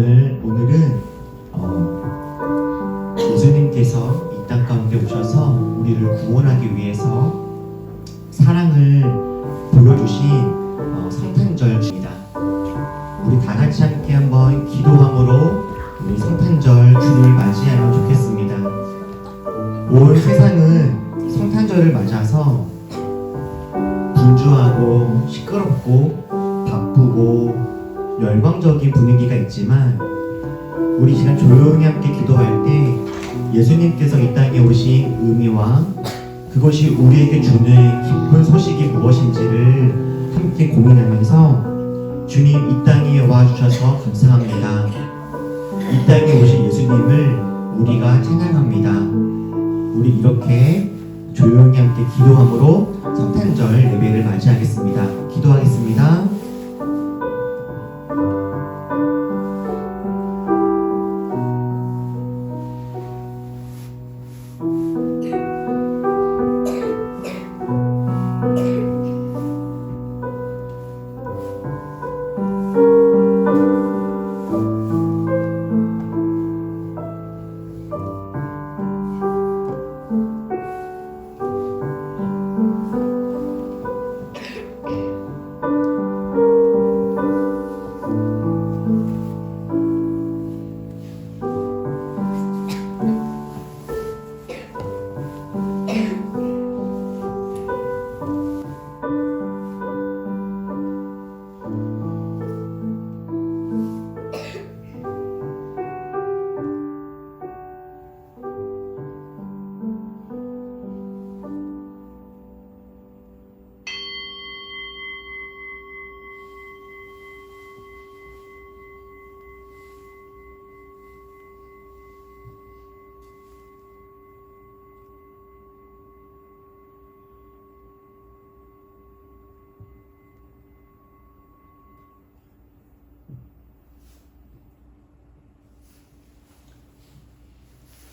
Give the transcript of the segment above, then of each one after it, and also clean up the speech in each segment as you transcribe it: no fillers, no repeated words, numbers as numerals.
오늘은 예수님께서 이 땅 가운데 오셔서 우리를 구원하기 위해서 사랑을 보여주신 성탄절 주입니다. 우리 다 같이 함께 한번 기도함으로 우리 성탄절 주를 맞이하면 좋겠습니다. 온 세상은 성탄절을 맞아서 분주하고 시끄럽고 바쁘고 열광적인 분위기가 있지만 우리 시간 조용히 함께 기도할 때 예수님께서 이 땅에 오신 의미와 그것이 우리에게 주는 기쁜 소식이 무엇인지를 함께 고민하면서 주님 이 땅에 와주셔서 감사합니다. 이 땅에 오신 예수님을 우리가 찬양합니다. 우리 이렇게 조용히 함께 기도함으로 성탄절 예배를 맞이하겠습니다. 기도하겠습니다.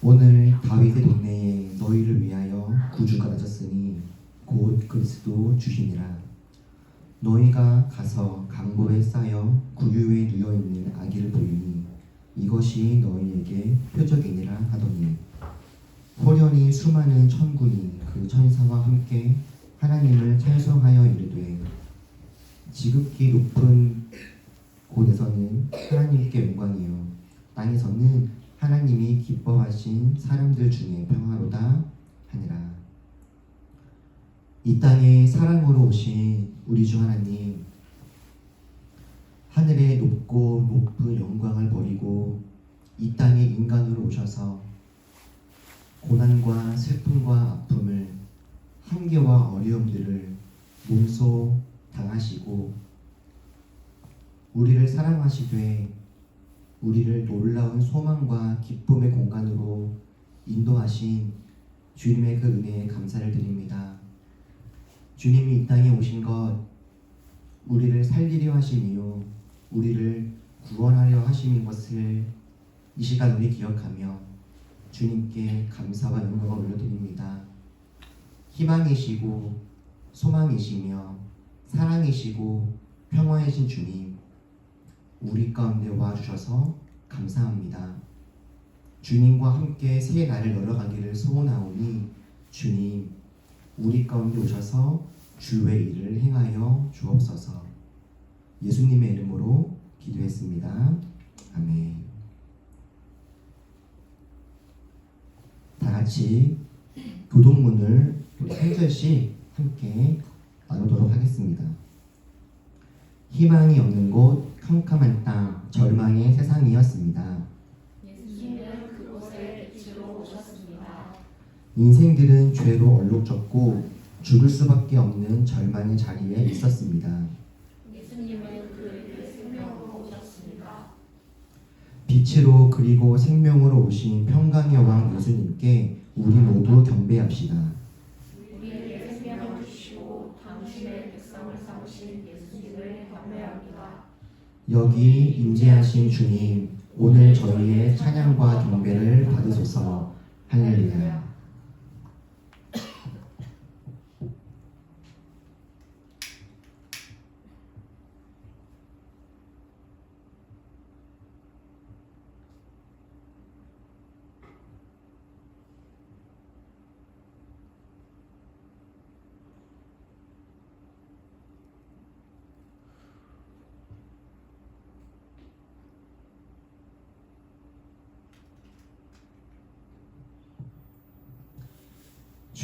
오늘 다윗의 동네에 너희를 위하여 구주가 나셨으니 곧 그리스도 주시니라. 너희가 가서 강보에 쌓여 구유에 누워있는 아기를 보리니 이것이 너희에게 표적이니라 하더니 호련히 수많은 천군이 그 천사와 함께 하나님을 찬송하여 이르되 지극히 높은 곳에서는 하나님께 영광이요 땅에서는 하나님이 기뻐하신 사람들 중에 평화로다 하니라. 이 땅에 사랑으로 오신 우리 주 하나님, 하늘의 높고 높은 영광을 버리고 이 땅에 인간으로 오셔서 고난과 슬픔과 아픔을, 한계와 어려움들을 몸소 당하시고 우리를 사랑하시되 우리를 놀라운 소망과 기쁨의 공간으로 인도하신 주님의 그 은혜에 감사를 드립니다. 주님이 이 땅에 오신 것, 우리를 살리려 하심이요 우리를 구원하려 하심인 것을 이 시간 우리 기억하며 주님께 감사와 영광을 올려드립니다. 희망이시고 소망이시며 사랑이시고 평화이신 주님, 우리 가운데 와주셔서 감사합니다. 주님과 함께 새 날을 열어가기를 소원하오니 주님, 우리 가운데 오셔서 주의 일을 행하여 주옵소서. 예수님의 이름으로 기도했습니다. 아멘. 다 같이 교동문을 한 절씩 함께 나누도록 하겠습니다. 희망이 없는 곳 캄캄한 땅 절망의 세상이었습니다. 예수님은 그곳에 빛으로 오셨습니다. 인생들은 죄로 얼룩졌고 죽을 수밖에 없는 절망의 자리에 있었습니다. 예수님은 그에게 생명으로 오셨습니다. 빛으로 그리고 생명으로 오신 평강의 왕 예수님께 우리 모두 경배합시다. 우리에게 생명을 주시고 당신의 백성을 삼으신 예수님을 경배합니다. 여기 임재하신 주님, 오늘 저희의 찬양과 경배를 받으소서. 할렐루야.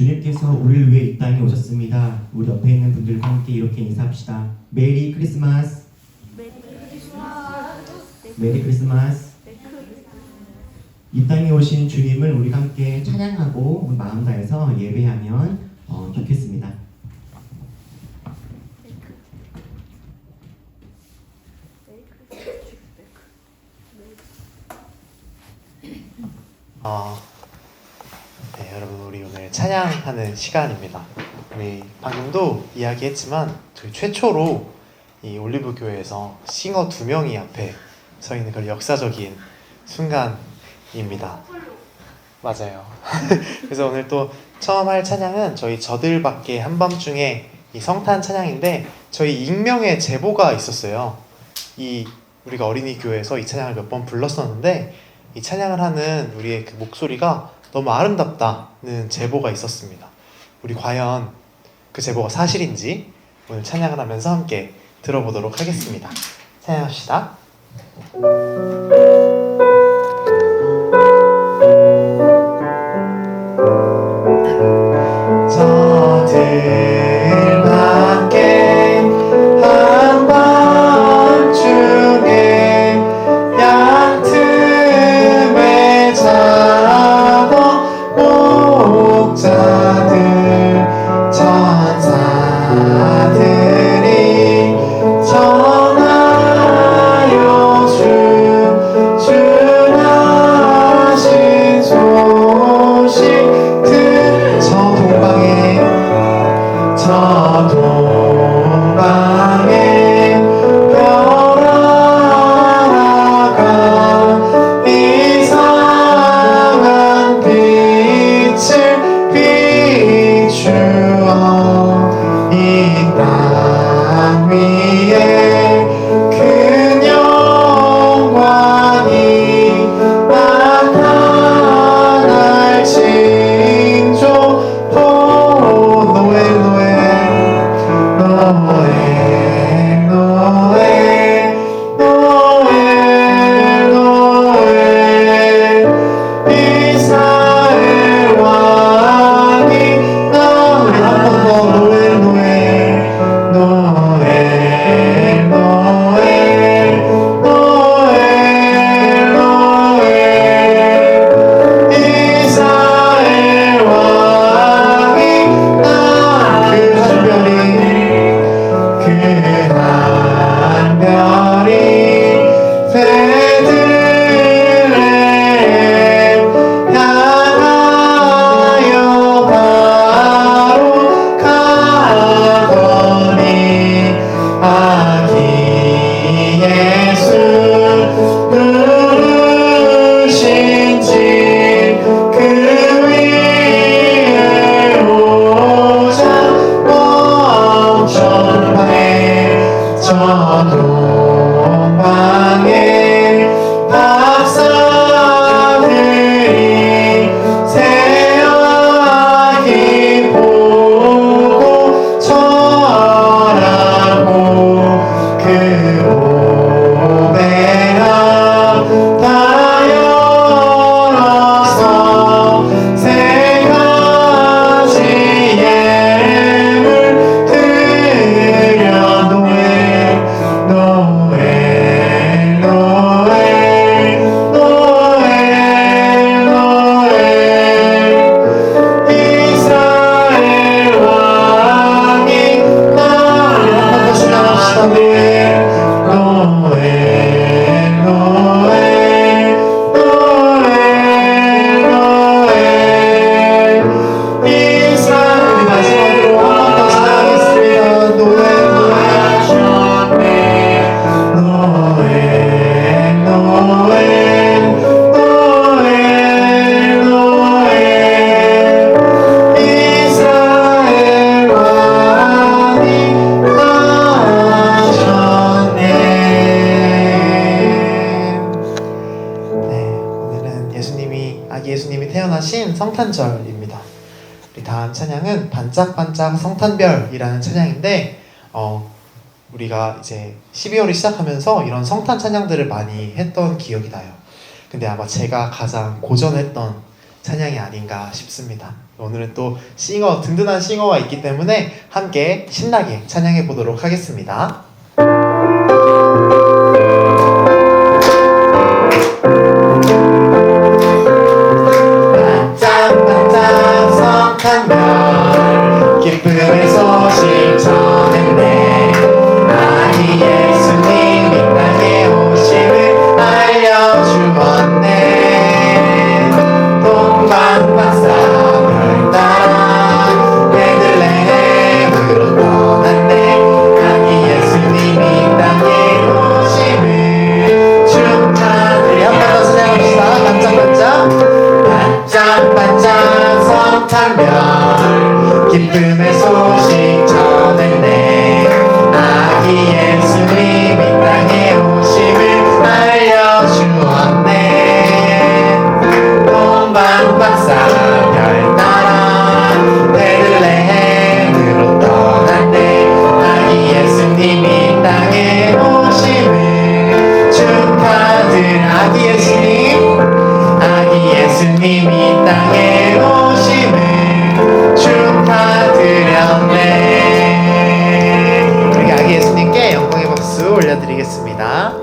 주님께서 우리를 위해 이 땅에 오셨습니다. 우리 옆에 있는 분들과 함께 이렇게 인사합시다. 메리 크리스마스. 메리 크리스마스. 이 땅에 오신 주님을 우리 함께 찬양하고 마음 다해서 예배하면 좋겠습니다. 네, 여러분 우리 오늘 찬양하는 시간입니다. 우리 방금도 이야기했지만 저희 최초로 이 올리브 교회에서 싱어 2명이 앞에 서 있는 그런 역사적인 순간입니다. 맞아요. 그래서 오늘 또 처음 할 찬양은 저희 저들밖에 한밤중에 이 성탄 찬양인데 저희 익명의 제보가 있었어요. 우리가 어린이 교회에서 이 찬양을 몇 번 불렀었는데 이 찬양을 하는 우리의 그 목소리가 너무 아름답다는 제보가 있었습니다. 우리 과연 그 제보가 사실인지 오늘 찬양을 하면서 함께 들어보도록 하겠습니다. 찬양합시다. 저들밖에 한밤중에 양틈에 자던 목자들 천사들이 전하여 주나신 소식 저 동방에 별 하나가 이상한 빛을 비추어 이 땅 위에 큰 영광이 나타날 징조 노엘 이스라엘 왕이 우리 한 번 더 이스라엘 왕이 그 한 별이 베들레헴 향하여 바로 가더니 아기 예수 누르신 집 그 위에 오자 저 동방에 박사들이 새아기 보고 절하고 그 오베가 다 열어서 세 가지 예물 드려 이스라엘 왕이 이스라엘 마지막으로 한 번 더 찬양하겠습니다. 이스라엘 왕이 나셨네. 네, 오늘은 아기 예수님이 태어나신 성탄절입니다. 우리 다음 찬양은 반짝반짝 성탄별이라는 찬양인데 우리가 이제 12월이 시작하면서 이런 성탄 찬양들을 많이 했던 기억이 나요. 근데 아마 제가 가장 고전했던 찬양이 아닌가 싶습니다. 오늘은 또 든든한 싱어가 있기 때문에 함께 신나게 찬양해 보도록 하겠습니다. 반짝반짝 성탄 별 기쁨의 소식 전했네. 아기 예수님 이 땅에 오심을 알려주었네. 동방박사 별 따라 베들레헴으로 떠났네. 아기 예수님 이 땅에 오심을 축하드려. 한 번 더 찬양합시다. 반짝반짝 반짝반짝 성탄별 기쁨의 소식 전했네. 아기 예수님 이 땅에 오심을 알려주었네. 동방박사 별 따라 베들레헴으로 떠났네. 아기 예수님 이 땅에 오심을 축하드려. 아기 예수님 이 땅에 오심을 축하드렸네. 우리 아기 예수님께 영광의 박수 올려드리겠습니다.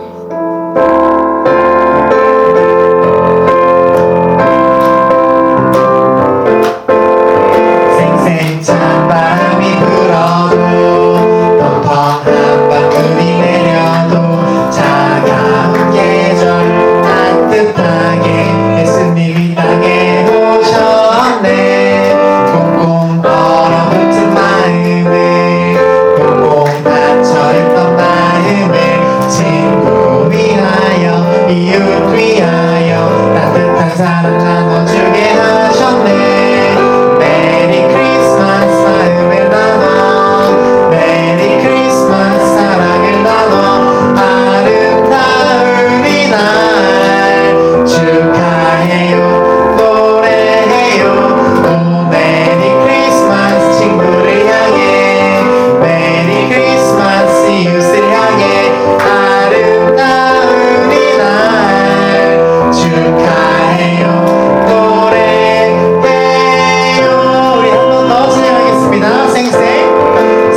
생생 찬바람이 불어도 펑펑한 방울이 내려도 차가운 계절 따뜻하게 예수님이 땅에 오셨네. 꽁꽁 얼어붙은 마음을 꽁꽁 닫혀있던 마음을 친구 위하여 이웃 위하여 따뜻한 사랑 나눠주게 하셨네. 메리 크리스마스 마음을 나눠 메리 크리스마스 사랑을 나눠 아름다운 이날 축하해요 노래해요. 오 메리 크리스마스 친구를 향해 메리 크리스마스 이웃을 향해 아름다운 이날 축하해요 노래해요. 우리 한 번 더 찬양하겠습니다.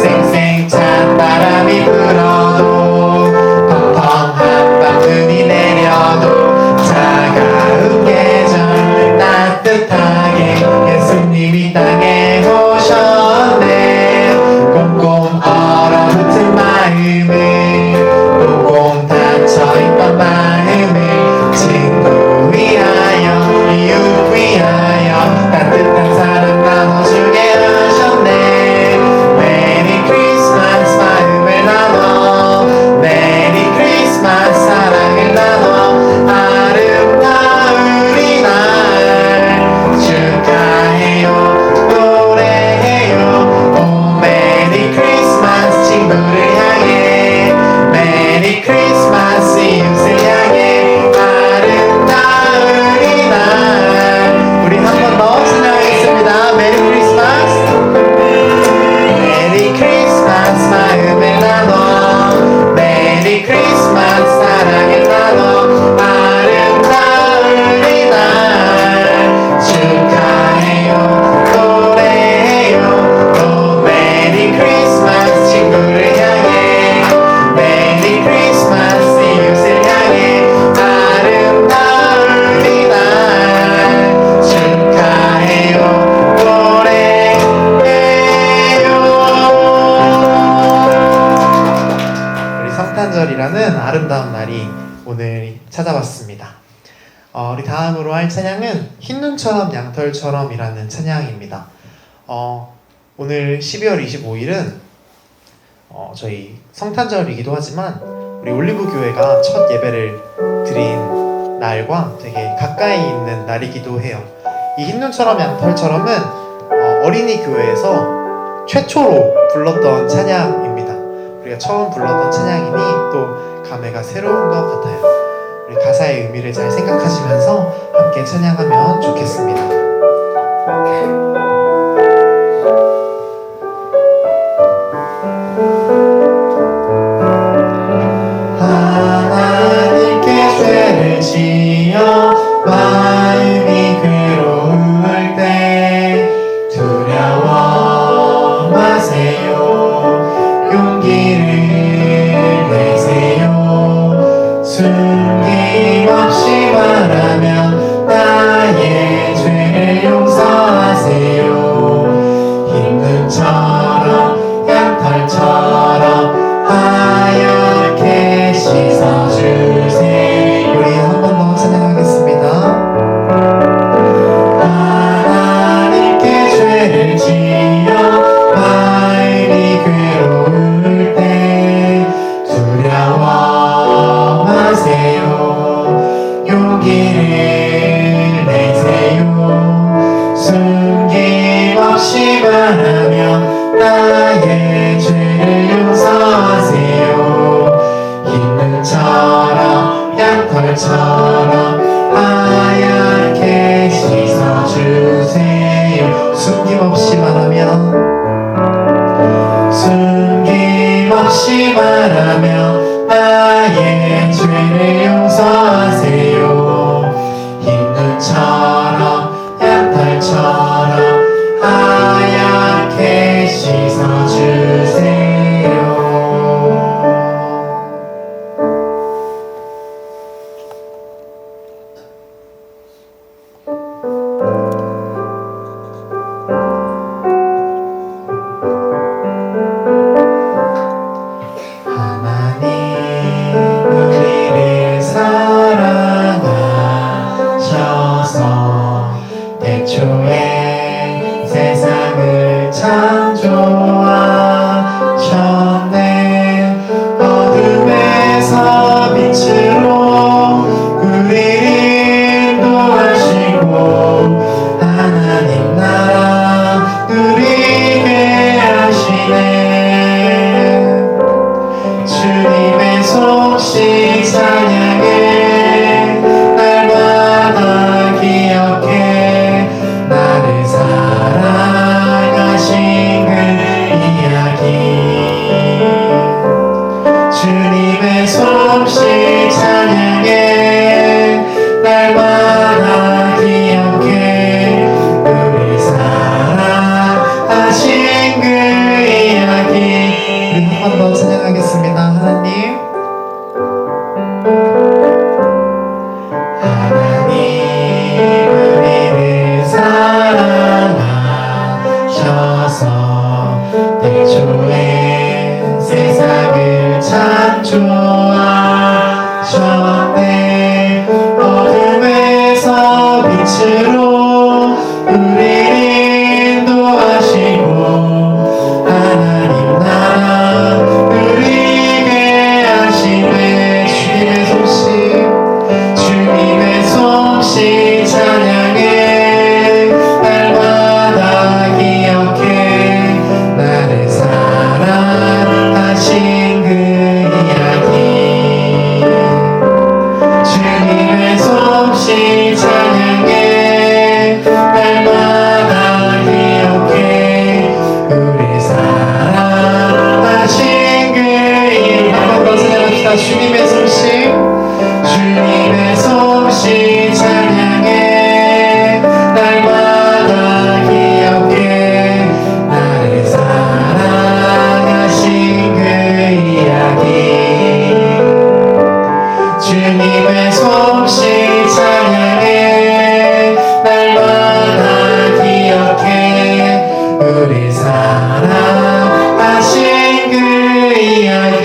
생생 찬바람이 불어도 펑펑한 방울이 내려도 차가운 계절 따뜻하게 예수님이 땅에 오셨네. 꽁꽁 얼어붙은 마음을 꽁꽁 닫혀있던 마음을 친구 위하여 이웃 위하여 따뜻한 사랑 나눠주게 하셨네. 메리 크리스마스 마음을 나눠 메리 크리스마스 사랑을 나눠 아름다운 이날 축하해요 노래해요. 오 메리 크리스마스 친구를 향해 메리 크리스마스 이웃을 향해 아름다운 이날. 우리 한 번 더 찬양하겠습니다. 메리 크리스마스 메리 크리스마스 마음을 나눠 메리 크리스마스 사랑을 나눠 아름다운 이날 축하해요 노래해요. 오 메리 크리스마스 친구를 향해 메리 크리스마스 이웃을 향해 아름다운 이날 축하해요 노래해요. 우리 성탄절이라는 아름다운 날이 오늘 찾아왔습니다. 우리 다음으로 할 찬양은 흰눈처럼 양털처럼 이라는 찬양입니다. 오늘 12월 25일은 저희 성탄절이기도 하지만 우리 올리브교회가 첫 예배를 드린 날과 되게 가까이 있는 날이기도 해요. 이 흰눈처럼 양털처럼은 어린이 교회에서 최초로 불렀던 찬양입니다. 우리가 처음 불렀던 찬양이니 또 감회가 새로운 것 같아요. 우리 가사의 의미를 잘 생각하시면서 함께 찬양하면 좋겠습니다. 하나님께 죄를 지어 마음이 괴로울 때 숨김없이 말하며 나의 죄를 용서하세요. 흰 눈처럼 양털처럼 하얗게 씻어주세요. 우리 한 번 더 찬양하겠습니다. 하나님께 죄를 지어 마음이 괴로울 때 두려워 마세요. 용기를 내세요. 숨김없이 말하며 나의 죄를 용서하세요. 흰 눈처럼 양털처럼 하얗게 씻어주세요. 숨김없이 말하며 숨김없이 말하며 나의 죄를 용서하세요. 흰 눈처럼 양털처럼 하얗게 씻어주세요. 하나님 우리를 사랑하셔서 태초에 세상을 창조하셨네. 어둠에서 빛으로 우리를 인도하시고 하나님 나라 누리게 하시네. 주님의 솜씨 찬양해 날마다 기억해 나를 사랑하신 그 이야기. 주님의 솜씨 찬양해 날마다 기억해 우리 사랑하신 그 이야기. 우리 한 번 더 찬양하겠습니다. 하나님 우리를 사랑하셔서 태초에 세상을 창조하셨네. 어둠에서 빛으로 우리를 인도하시고 하나님 나라 누리게 하시네. 주님의 솜씨 찬양해 날마다 기억해 나를 사랑하신 그 이야기. 주님의 솜씨 찬양해 날마다 기억해 우리 사랑하신 그 이야기. 한 번 더 찬양합시다. 주님의 솜씨 주님의 솜씨 찬양해 날마다 기억해 나를 사랑하신 그 이야기. 주님의 솜씨 찬양해 날마다 기억해 우리 사랑하신 그 이야기.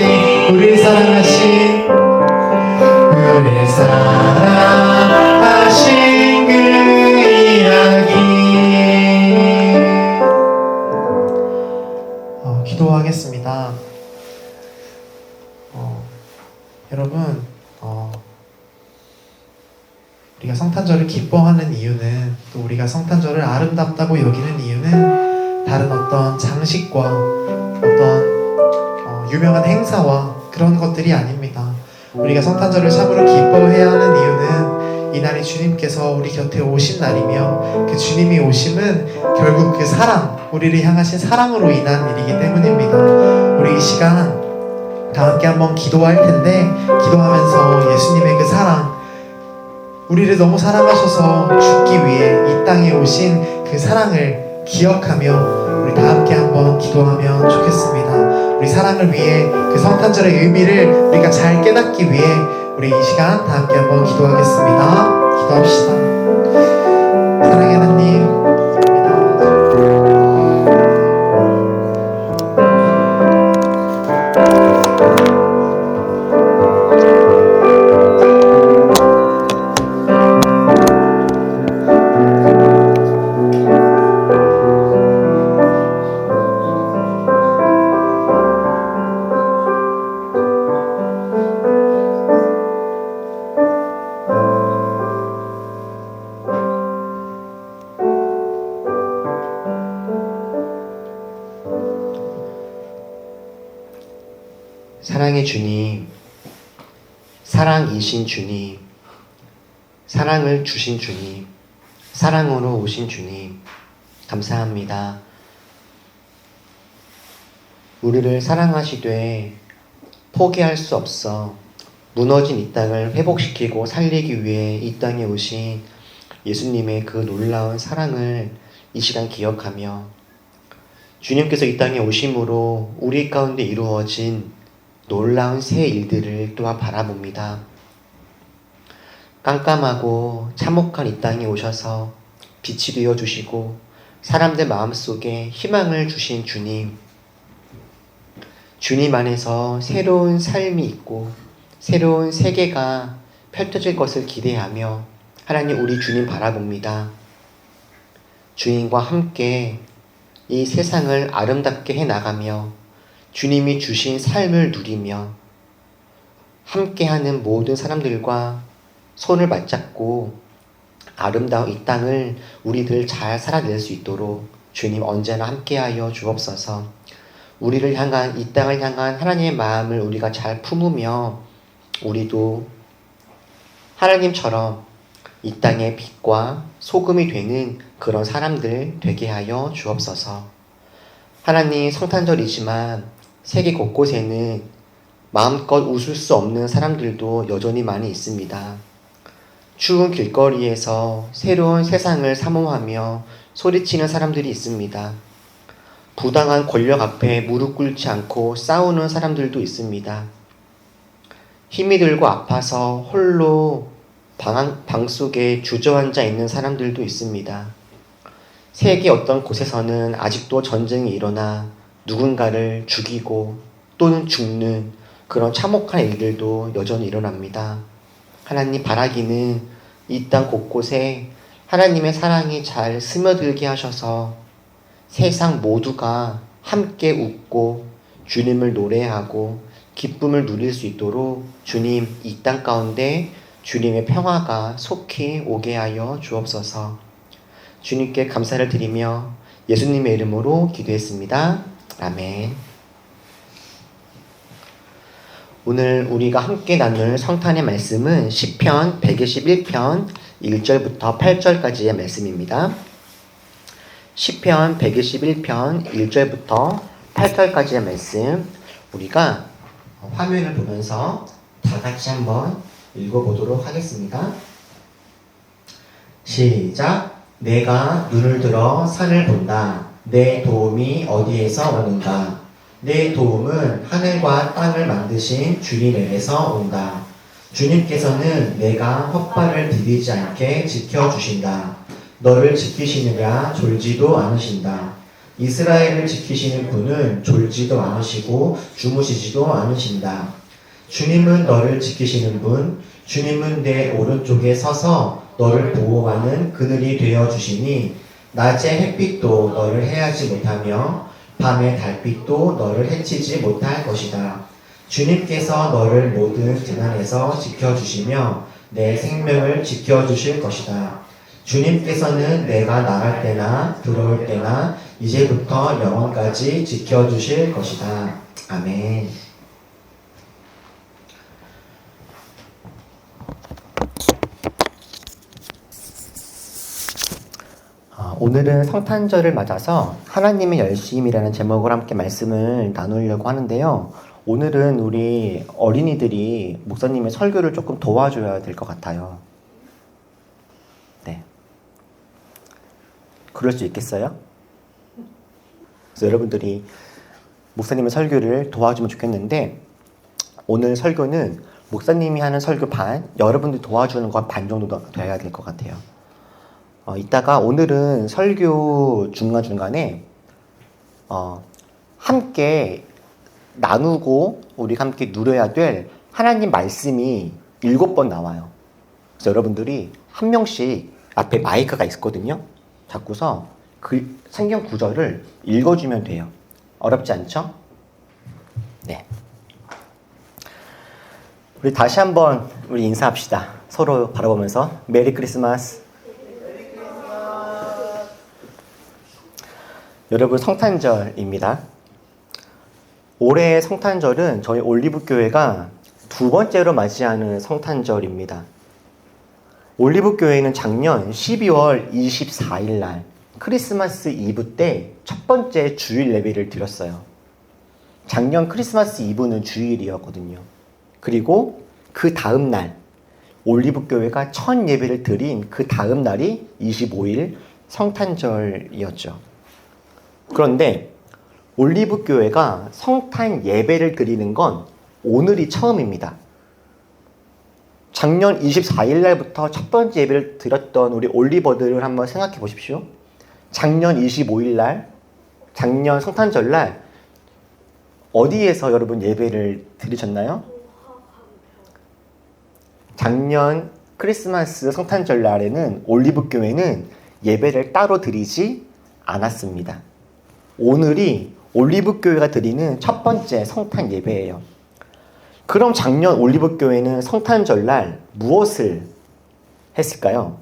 우리 사랑하신 그 이야기. 기도하겠습니다. 여러분, 우리가 성탄절을 기뻐하는 이유는, 또 우리가 성탄절을 아름답다고 여기는 이유는 다른 어떤 장식과 어떤 유명한 행사와 그런 것들이 아닙니다. 우리가 성탄절을 참으로 기뻐해야 하는 이유는 이날이 주님께서 우리 곁에 오신 날이며, 그 주님이 오심은 결국 그 사랑, 우리를 향하신 사랑으로 인한 일이기 때문입니다. 우리 이 시간 다 함께 한번 기도할 텐데, 기도하면서 예수님의 그 사랑, 우리를 너무 사랑하셔서 죽기 위해 이 땅에 오신 그 사랑을 기억하며 우리 다 함께 한번 기도하면 좋겠습니다. 우리 사랑을 위해 그 성탄절의 의미를 우리가 잘 깨닫기 위해 우리 이 시간 다 함께 한번 기도하겠습니다. 기도합시다. 사랑의 하나님, 사랑의 주님, 사랑이신 주님, 사랑을 주신 주님, 사랑으로 오신 주님, 감사합니다. 우리를 사랑하시되 포기할 수 없어 무너진 이 땅을 회복시키고 살리기 위해 이 땅에 오신 예수님의 그 놀라운 사랑을 이 시간 기억하며 주님께서 이 땅에 오심으로 우리 가운데 이루어진 놀라운 새 일들을 또한 바라봅니다. 깜깜하고 참혹한 이 땅에 오셔서 빛이 되어 주시고 사람들 마음속에 희망을 주신 주님, 주님 안에서 새로운 삶이 있고 새로운 세계가 펼쳐질 것을 기대하며 하나님 우리 주님 바라봅니다. 주님과 함께 이 세상을 아름답게 해나가며 주님이 주신 삶을 누리며 함께하는 모든 사람들과 손을 맞잡고 아름다운 이 땅을 우리들 잘 살아낼 수 있도록 주님 언제나 함께하여 주옵소서. 우리를 향한 이 땅을 향한 하나님의 마음을 우리가 잘 품으며 우리도 하나님처럼 이 땅의 빛과 소금이 되는 그런 사람들 되게 하여 주옵소서. 하나님 성탄절이지만 세계 곳곳에는 마음껏 웃을 수 없는 사람들도 여전히 많이 있습니다. 추운 길거리에서 새로운 세상을 사모하며 소리치는 사람들이 있습니다. 부당한 권력 앞에 무릎 꿇지 않고 싸우는 사람들도 있습니다. 힘이 들고 아파서 홀로 방 속에 주저앉아 있는 사람들도 있습니다. 세계 어떤 곳에서는 아직도 전쟁이 일어나 누군가를 죽이고 또는 죽는 그런 참혹한 일들도 여전히 일어납니다. 하나님 바라기는 이 땅 곳곳에 하나님의 사랑이 잘 스며들게 하셔서 세상 모두가 함께 웃고 주님을 노래하고 기쁨을 누릴 수 있도록 주님 이 땅 가운데 주님의 평화가 속히 오게 하여 주옵소서. 주님께 감사를 드리며 예수님의 이름으로 기도했습니다. 아멘. 오늘 우리가 함께 나눌 성탄의 말씀은 시편 121편 1절부터 8절까지의 말씀입니다. 시편 121편 1절부터 8절까지의 말씀 우리가 화면을 보면서 다 같이 한번 읽어보도록 하겠습니다. 시작. 내가 눈을 들어 산을 본다. 내 도움이 어디에서 오는가? 내 도움은 하늘과 땅을 만드신 주님에게서 온다. 주님께서는 내가 헛발을 디디지 않게 지켜주신다. 너를 지키시느냐 졸지도 않으신다. 이스라엘을 지키시는 분은 졸지도 않으시고 주무시지도 않으신다. 주님은 너를 지키시는 분, 주님은 내 오른쪽에 서서 너를 보호하는 그늘이 되어주시니 낮에 햇빛도 너를 해하지 못하며 밤의 달빛도 너를 해치지 못할 것이다. 주님께서 너를 모든 재난에서 지켜주시며 내 생명을 지켜주실 것이다. 주님께서는 내가 나갈 때나 들어올 때나 이제부터 영원까지 지켜주실 것이다. 아멘. 오늘은 성탄절을 맞아서 하나님의 열심이라는 제목으로 함께 말씀을 나누려고 하는데요. 오늘은 우리 어린이들이 목사님의 설교를 조금 도와줘야 될 것 같아요. 네. 그럴 수 있겠어요? 그래서 여러분들이 목사님의 설교를 도와주면 좋겠는데 오늘 설교는 목사님이 하는 설교 반, 여러분들이 도와주는 건 반 정도 돼야 될 것 같아요. 이따가 오늘은 설교 중간중간에 함께 나누고 우리가 함께 누려야 될 하나님 말씀이 7번 나와요. 그래서 여러분들이 한 명씩 앞에 마이크가 있거든요. 잡고서 그 성경 구절을 읽어주면 돼요. 어렵지 않죠? 네. 우리 다시 한번 우리 인사합시다. 서로 바라보면서 메리 크리스마스. 여러분, 성탄절입니다. 올해의 성탄절은 저희 올리브교회가 2번째로 맞이하는 성탄절입니다. 올리브교회는 작년 12월 24일 날 크리스마스 이브 때 첫 번째 주일 예배를 드렸어요. 작년 크리스마스 이브는 주일이었거든요. 그리고 그 다음 날 올리브교회가 첫 예배를 드린 그 다음 날이 25일 성탄절이었죠. 그런데 올리브교회가 성탄 예배를 드리는 건 오늘이 처음입니다. 작년 24일 날부터 첫 번째 예배를 드렸던 우리 올리버들을 한번 생각해 보십시오. 작년 25일 날, 작년 성탄절 날 어디에서 여러분 예배를 드리셨나요? 작년 크리스마스 성탄절 날에는 올리브교회는 예배를 따로 드리지 않았습니다. 오늘이 올리브교회가 드리는 첫 번째 성탄 예배예요. 그럼 작년 올리브교회는 성탄절 날 무엇을 했을까요?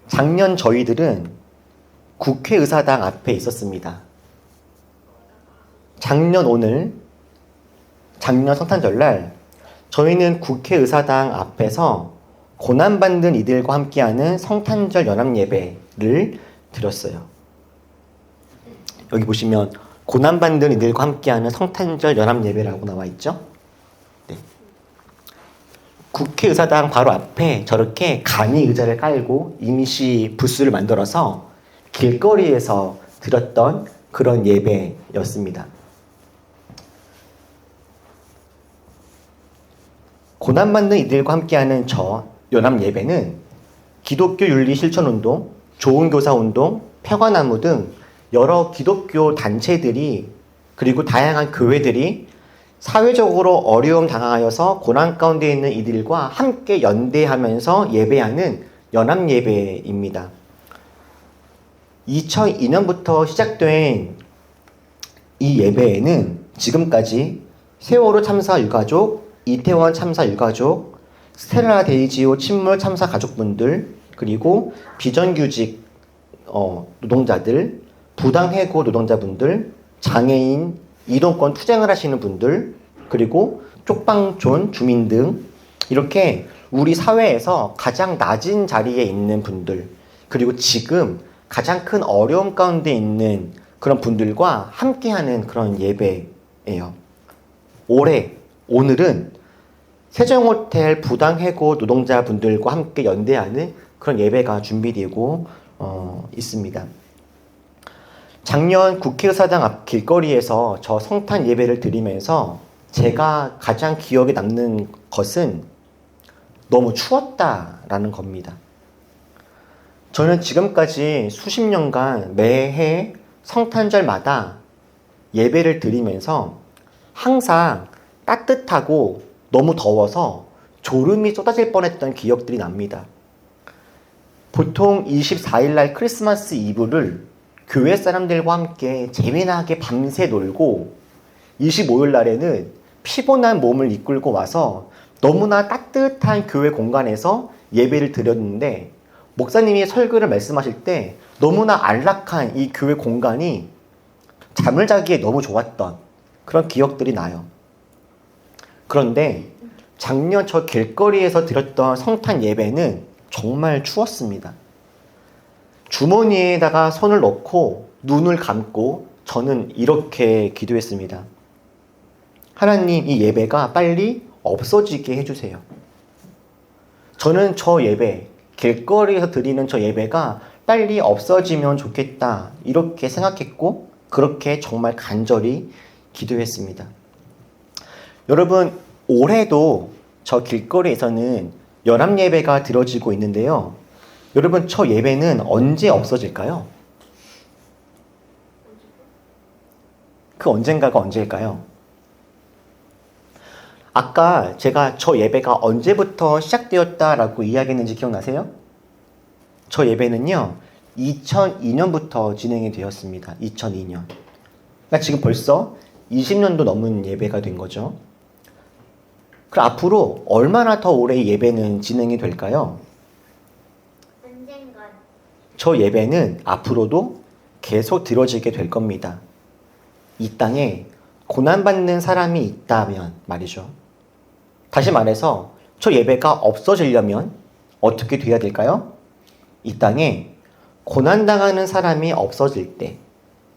작년 저희들은 국회의사당 앞에 있었습니다. 작년 성탄절 날 저희는 국회의사당 앞에서 고난받는 이들과 함께하는 성탄절 연합예배를 드렸어요. 여기 보시면 고난받는 이들과 함께하는 성탄절 연합예배라고 나와 있죠. 네. 국회의사당 바로 앞에 저렇게 간이 의자를 깔고 임시 부스를 만들어서 길거리에서 드렸던 그런 예배였습니다. 고난받는 이들과 함께하는 저 연합예배는 기독교 윤리 실천운동, 좋은교사운동, 평화나무 등 여러 기독교 단체들이 그리고 다양한 교회들이 사회적으로 어려움 당하여서 고난 가운데 있는 이들과 함께 연대하면서 예배하는 연합예배입니다. 2002년부터 시작된 이 예배에는 지금까지 세월호 참사 유가족, 이태원 참사 유가족, 스텔라 데이지오 침몰 참사 가족분들, 그리고 비정규직 노동자들, 부당해고 노동자분들, 장애인, 이동권 투쟁을 하시는 분들, 그리고 쪽방촌 주민 등 이렇게 우리 사회에서 가장 낮은 자리에 있는 분들, 그리고 지금 가장 큰 어려움 가운데 있는 그런 분들과 함께하는 그런 예배예요. 오늘은 세정호텔 부당해고 노동자분들과 함께 연대하는 그런 예배가 준비되고 있습니다. 작년 국회의사당 앞 길거리에서 저 성탄 예배를 드리면서 제가 가장 기억에 남는 것은 너무 추웠다라는 겁니다. 저는 지금까지 수십 년간 매해 성탄절마다 예배를 드리면서 항상 따뜻하고 너무 더워서 졸음이 쏟아질 뻔했던 기억들이 납니다. 보통 24일 날 크리스마스 이브를 교회 사람들과 함께 재미나게 밤새 놀고 25일 날에는 피곤한 몸을 이끌고 와서 너무나 따뜻한 교회 공간에서 예배를 드렸는데 목사님이 설교를 말씀하실 때 너무나 안락한 이 교회 공간이 잠을 자기에 너무 좋았던 그런 기억들이 나요. 그런데 작년 저 길거리에서 드렸던 성탄 예배는 정말 추웠습니다. 주머니에다가 손을 넣고 눈을 감고 저는 이렇게 기도했습니다. 하나님, 이 예배가 빨리 없어지게 해주세요. 저는 저 예배, 길거리에서 드리는 저 예배가 빨리 없어지면 좋겠다 이렇게 생각했고 그렇게 정말 간절히 기도했습니다. 여러분, 올해도 저 길거리에서는 연합 예배가 드려지고 있는데요. 여러분, 저 예배는 언제 없어질까요? 그 언젠가가 언제일까요? 아까 제가 저 예배가 언제부터 시작되었다라고 이야기했는지 기억나세요? 저 예배는요, 2002년부터 진행이 되었습니다. 2002년. 그러니까 지금 벌써 20년도 넘은 예배가 된 거죠. 그럼 앞으로 얼마나 더 오래 예배는 진행이 될까요? 언젠간. 저 예배는 앞으로도 계속 드려지게 될 겁니다. 이 땅에 고난받는 사람이 있다면 말이죠. 다시 말해서 저 예배가 없어지려면 어떻게 돼야 될까요? 이 땅에 고난당하는 사람이 없어질 때,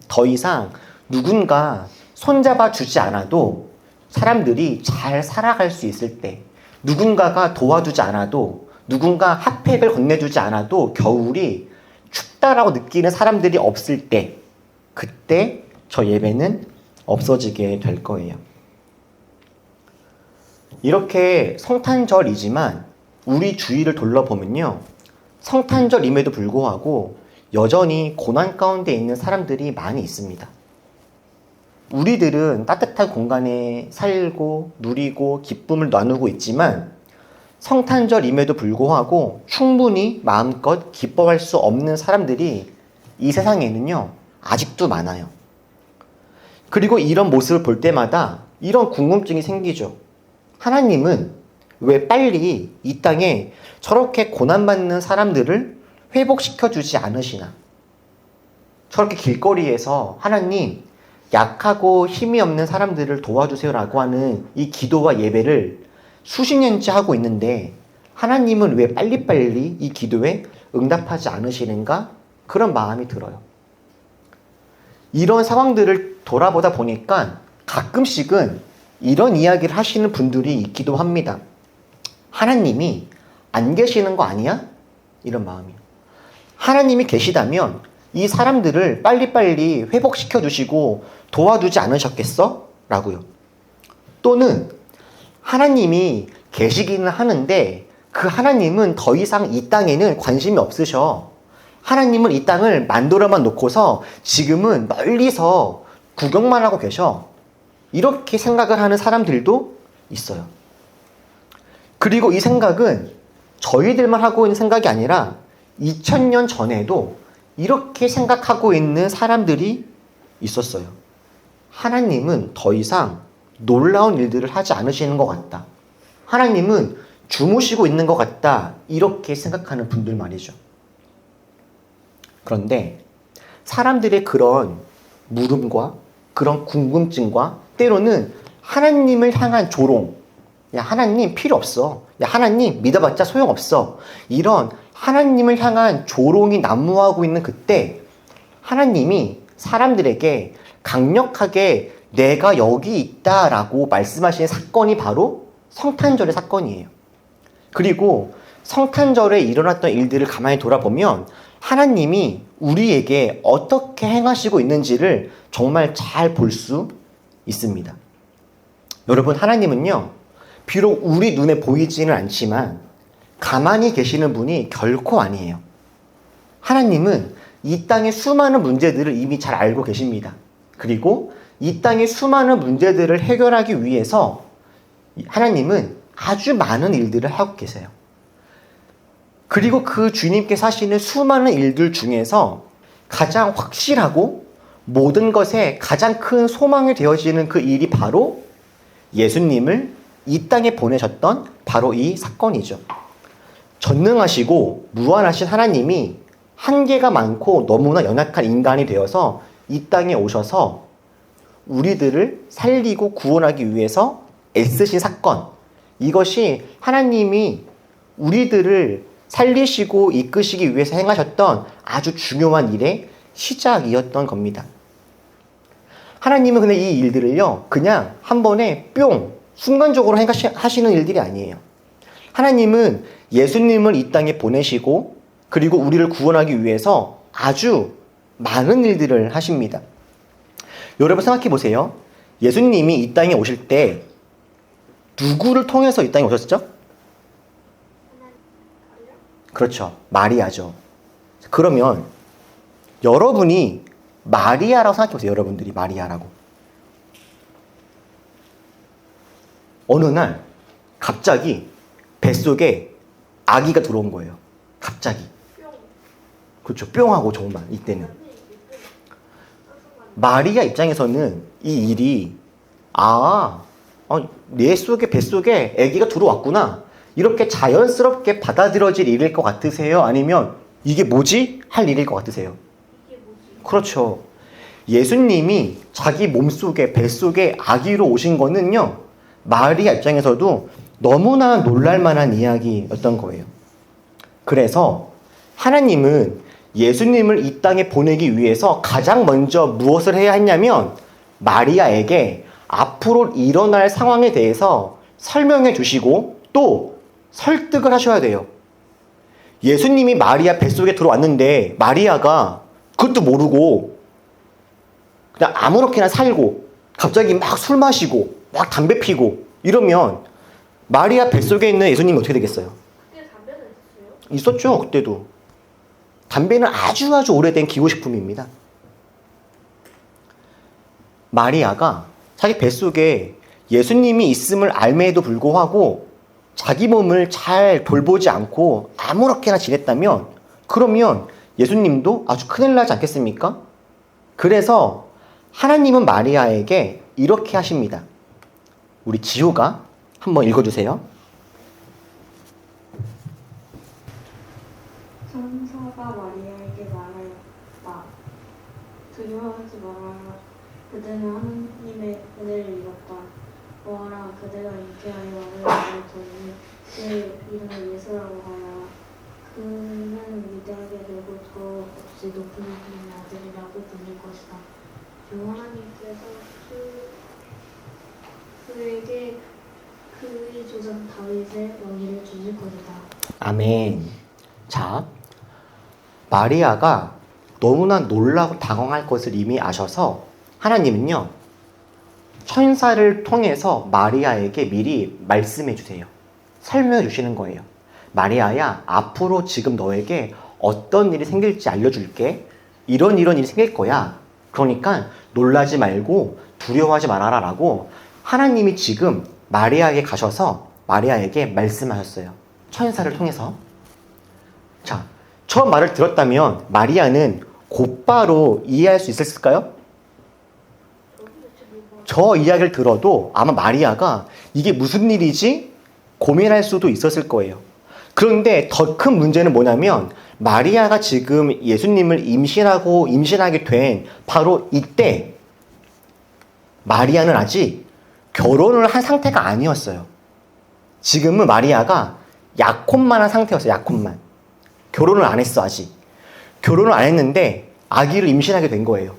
더 이상 누군가 손잡아 주지 않아도 사람들이 잘 살아갈 수 있을 때, 누군가가 도와주지 않아도, 누군가 핫팩을 건네주지 않아도 겨울이 춥다라고 느끼는 사람들이 없을 때, 그때 저 예배는 없어지게 될 거예요. 이렇게 성탄절이지만 우리 주위를 둘러보면요, 성탄절임에도 불구하고 여전히 고난 가운데 있는 사람들이 많이 있습니다. 우리들은 따뜻한 공간에 살고 누리고 기쁨을 나누고 있지만 성탄절임에도 불구하고 충분히 마음껏 기뻐할 수 없는 사람들이 이 세상에는요, 아직도 많아요. 그리고 이런 모습을 볼 때마다 이런 궁금증이 생기죠. 하나님은 왜 빨리 이 땅에 저렇게 고난받는 사람들을 회복시켜 주지 않으시나? 저렇게 길거리에서 하나님, 약하고 힘이 없는 사람들을 도와주세요라고 하는 이 기도와 예배를 수십 년째 하고 있는데 하나님은 왜 빨리빨리 이 기도에 응답하지 않으시는가? 그런 마음이 들어요. 이런 상황들을 돌아보다 보니까 가끔씩은 이런 이야기를 하시는 분들이 있기도 합니다. 하나님이 안 계시는 거 아니야? 이런 마음이요. 하나님이 계시다면 이 사람들을 빨리빨리 회복시켜 주시고 도와주지 않으셨겠어? 라고요. 또는 하나님이 계시기는 하는데 그 하나님은 더 이상 이 땅에는 관심이 없으셔. 하나님은 이 땅을 만들어만 놓고서 지금은 멀리서 구경만 하고 계셔. 이렇게 생각을 하는 사람들도 있어요. 그리고 이 생각은 저희들만 하고 있는 생각이 아니라 2000년 전에도 이렇게 생각하고 있는 사람들이 있었어요. 하나님은 더 이상 놀라운 일들을 하지 않으시는 것 같다. 하나님은 주무시고 있는 것 같다. 이렇게 생각하는 분들 말이죠. 그런데 사람들의 그런 물음과 그런 궁금증과 때로는 하나님을 향한 조롱, 야 하나님 필요 없어, 야 하나님 믿어봤자 소용없어, 이런 하나님을 향한 조롱이 난무하고 있는 그때 하나님이 사람들에게 강력하게 내가 여기 있다라고 말씀하시는 사건이 바로 성탄절의 사건이에요. 그리고 성탄절에 일어났던 일들을 가만히 돌아보면 하나님이 우리에게 어떻게 행하시고 있는지를 정말 잘 볼 수 있습니다. 여러분, 하나님은요, 비록 우리 눈에 보이지는 않지만 가만히 계시는 분이 결코 아니에요. 하나님은 이 땅의 수많은 문제들을 이미 잘 알고 계십니다. 그리고 이 땅의 수많은 문제들을 해결하기 위해서 하나님은 아주 많은 일들을 하고 계세요. 그리고 그 주님께서 하시는 수많은 일들 중에서 가장 확실하고 모든 것에 가장 큰 소망이 되어지는 그 일이 바로 예수님을 이 땅에 보내셨던 바로 이 사건이죠. 전능하시고 무한하신 하나님이 한계가 많고 너무나 연약한 인간이 되어서 이 땅에 오셔서 우리들을 살리고 구원하기 위해서 애쓰신 사건, 이것이 하나님이 우리들을 살리시고 이끄시기 위해서 행하셨던 아주 중요한 일의 시작이었던 겁니다. 하나님은 근데 이 일들을요, 그냥 한 번에 뿅 순간적으로 하시는 일들이 아니에요. 하나님은 예수님을 이 땅에 보내시고 그리고 우리를 구원하기 위해서 아주 많은 일들을 하십니다. 여러분 생각해 보세요. 예수님이 이 땅에 오실 때 누구를 통해서 이 땅에 오셨죠? 그렇죠. 마리아죠. 그러면 여러분이 마리아라고 생각해보세요. 여러분들이 마리아라고. 어느 날 갑자기 뱃속에 아기가 들어온 거예요. 갑자기. 그렇죠. 뿅하고 정말 이때는. 마리아 입장에서는 이 일이 내 속에 뱃속에 아기가 들어왔구나. 이렇게 자연스럽게 받아들여질 일일 것 같으세요? 아니면 이게 뭐지? 할 일일 것 같으세요? 그렇죠. 예수님이 자기 몸속에 뱃속에 아기로 오신 거는요. 마리아 입장에서도 너무나 놀랄만한 이야기였던 거예요. 그래서 하나님은 예수님을 이 땅에 보내기 위해서 가장 먼저 무엇을 해야 했냐면 마리아에게 앞으로 일어날 상황에 대해서 설명해 주시고 또 설득을 하셔야 돼요. 예수님이 마리아 뱃속에 들어왔는데 마리아가 그것도 모르고 그냥 아무렇게나 살고 갑자기 막 술 마시고 막 담배 피고 이러면 마리아 뱃속에 있는 예수님이 어떻게 되겠어요? 그때 담배는 있었어요? 있었죠. 그때도. 담배는 아주 오래된 기호식품입니다. 마리아가 자기 뱃속에 예수님이 있음을 알매에도 불구하고 자기 몸을 잘 돌보지 않고 아무렇게나 지냈다면 그러면 예수님도 아주 큰일 나지 않겠습니까? 그래서 하나님은 마리아에게 이렇게 하십니다. 우리 지호가 한번 읽어주세요. 천사가 마리아에게 말하였다. 두려워하지 말아라. 그대는 하나님의 은혜를 입었다. 보아라, 그대가 잉태하여 아들을 낳으니 그의 이름을 예수라고 하라. 그는 위대하게 되고 더 없이 높은 하나님의 아들이라고 불릴 것이다. 주 하나님께서 그에게 그의 조상 다윗의 왕위를 주실 것이다. 아멘. 자, 마리아가 너무나 놀라고 당황할 것을 이미 아셔서 하나님은요, 천사를 통해서 마리아에게 미리 말씀해 주세요. 설명해 주시는 거예요. 마리아야, 앞으로 지금 너에게 어떤 일이 생길지 알려줄게. 이런 일이 생길 거야. 그러니까 놀라지 말고 두려워하지 말아라 라고 하나님이 지금 마리아에게 가셔서 마리아에게 말씀하셨어요. 천사를 통해서. 자, 저 말을 들었다면 마리아는 곧바로 이해할 수 있었을까요? 저 이야기를 들어도 아마 마리아가 이게 무슨 일이지? 고민할 수도 있었을 거예요. 그런데 더 큰 문제는 뭐냐면 마리아가 지금 예수님을 임신하게 된 바로 이때 마리아는 아직 결혼을 한 상태가 아니었어요. 지금은 마리아가 약혼만 한 상태였어요. 약혼만. 결혼을 안 했어 아직. 결혼을 안 했는데 아기를 임신하게 된 거예요.